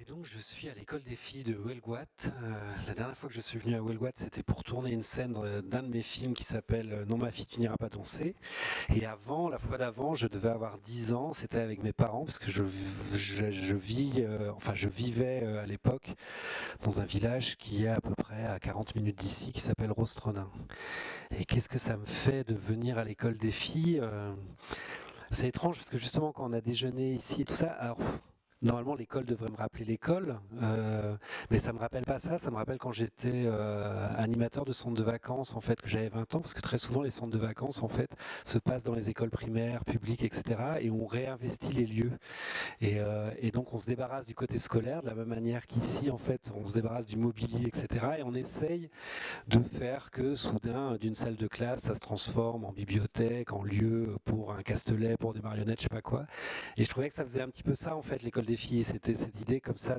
Et donc je suis à l'école des filles de Huelgoat. La dernière fois que je suis venu à Huelgoat, c'était pour tourner une scène d'un de mes films qui s'appelle Non ma fille tu n'iras pas danser. Et avant, la fois d'avant, je devais avoir 10 ans, c'était avec mes parents parce que je vivais à l'époque dans un village qui est à peu près à 40 minutes d'ici qui s'appelle Rostronin. Et qu'est-ce que ça me fait de venir à l'école des filles C'est étrange parce que justement quand on a déjeuné ici et tout ça, alors normalement, l'école devrait me rappeler l'école, mais ça me rappelle pas ça. Ça me rappelle quand j'étais animateur de centre de vacances, en fait, que j'avais 20 ans, parce que très souvent les centres de vacances, en fait, se passent dans les écoles primaires, publiques, etc., et on réinvestit les lieux. Et donc, on se débarrasse du côté scolaire de la même manière qu'ici, en fait, on se débarrasse du mobilier, etc., et on essaye de faire que soudain, d'une salle de classe, ça se transforme en bibliothèque, en lieu pour un castelet, pour des marionnettes, je sais pas quoi. Et je trouvais que ça faisait un petit peu ça en fait l'école des filles. C'était cette idée comme ça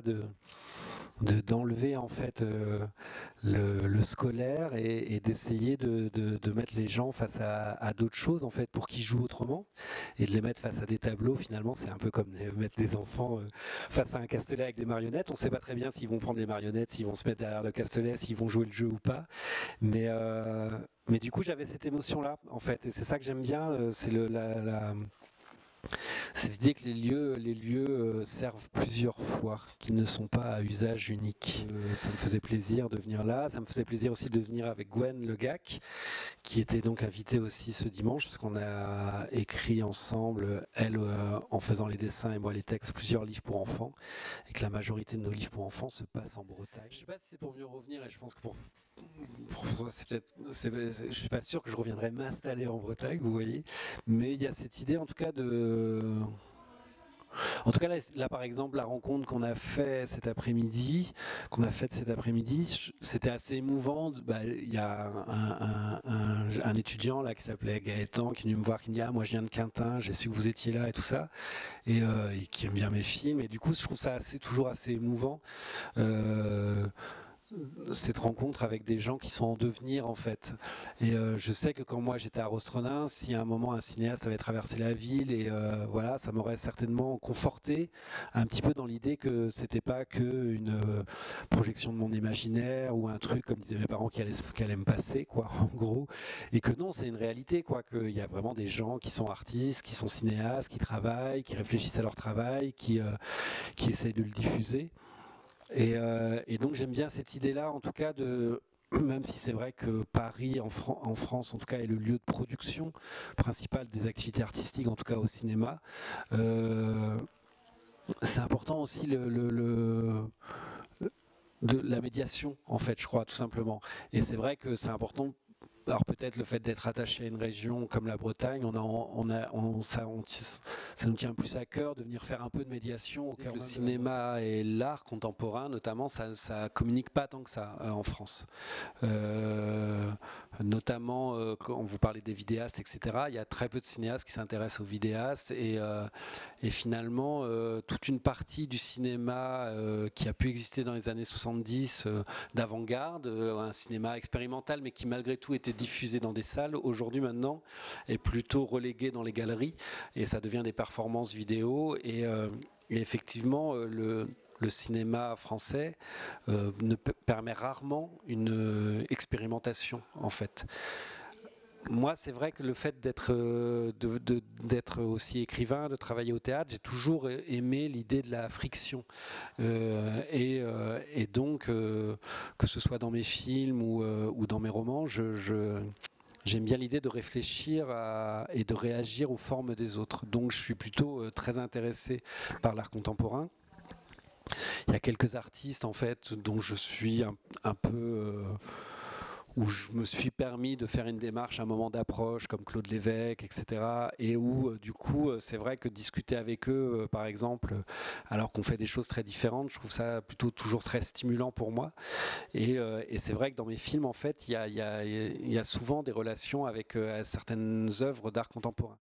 d'enlever en fait le scolaire et d'essayer de mettre les gens face à d'autres choses en fait pour qu'ils jouent autrement et de les mettre face à des tableaux. Finalement, c'est un peu comme mettre des enfants face à un castelet avec des marionnettes. On ne sait pas très bien s'ils vont prendre les marionnettes, s'ils vont se mettre derrière le castelet, s'ils vont jouer le jeu ou pas. Mais mais du coup, j'avais cette émotion-là, en fait, et c'est ça que j'aime bien. C'est c'est l'idée que les lieux servent plusieurs fois, qu'ils ne sont pas à usage unique. Ça me faisait plaisir de venir là. Ça me faisait plaisir aussi de venir avec Gwen Le Gac, qui était donc invitée aussi ce dimanche, parce qu'on a écrit ensemble, elle en faisant les dessins et moi les textes, plusieurs livres pour enfants, et que la majorité de nos livres pour enfants se passent en Bretagne. Je ne sais pas si c'est pour mieux revenir, et je pense que pour François, je suis pas sûr que je reviendrai m'installer en Bretagne, vous voyez, mais il y a cette idée en tout cas en tout cas, là, par exemple, la rencontre qu'on a faite cet après-midi, c'était assez émouvant. Bah, il y a un étudiant là qui s'appelait Gaëtan qui est venu me voir, qui me dit: ah, moi je viens de Quintin, j'ai su que vous étiez là et tout ça, et qui aime bien mes films. Et du coup, je trouve ça toujours assez émouvant. Euh, cette rencontre avec des gens qui sont en devenir en fait. Et je sais que quand moi j'étais à Rostronin, si à un moment un cinéaste avait traversé la ville et voilà, ça m'aurait certainement conforté un petit peu dans l'idée que c'était pas que une projection de mon imaginaire ou un truc comme disaient mes parents qui allait me passer quoi, en gros, et que non, c'est une réalité quoi, qu'il y a vraiment des gens qui sont artistes, qui sont cinéastes, qui travaillent, qui réfléchissent à leur travail, qui essayent de le diffuser. Et donc j'aime bien cette idée-là, en tout cas, même si c'est vrai que Paris, en France, en tout cas, est le lieu de production principal des activités artistiques, en tout cas au cinéma, euh, c'est important aussi de la médiation, en fait, je crois, tout simplement. Et c'est vrai que c'est important. Alors peut-être le fait d'être attaché à une région comme la Bretagne, ça nous tient plus à cœur de venir faire un peu de médiation au cœur du cinéma et l'art contemporain, notamment, ça communique pas tant que ça en France. Euh, Notamment quand vous parlez des vidéastes, etc. Il y a très peu de cinéastes qui s'intéressent aux vidéastes et finalement toute une partie du cinéma qui a pu exister dans les années 70 d'avant-garde, un cinéma expérimental mais qui malgré tout était diffusé dans des salles, aujourd'hui maintenant est plutôt relégué dans les galeries et ça devient des performances vidéo et effectivement le cinéma français permet rarement une expérimentation en fait. Moi, c'est vrai que le fait d'être aussi écrivain, de travailler au théâtre, j'ai toujours aimé l'idée de la friction. Et donc, que ce soit dans mes films ou dans mes romans, j'aime bien l'idée de réfléchir et de réagir aux formes des autres. Donc, je suis plutôt très intéressé par l'art contemporain. Il y a quelques artistes, en fait, dont je suis un peu... où je me suis permis de faire une démarche, un moment d'approche, comme Claude Lévesque, etc. Et où, du coup, c'est vrai que discuter avec eux, par exemple, alors qu'on fait des choses très différentes, je trouve ça plutôt toujours très stimulant pour moi. Et c'est vrai que dans mes films, en fait, il y a souvent des relations avec certaines œuvres d'art contemporain.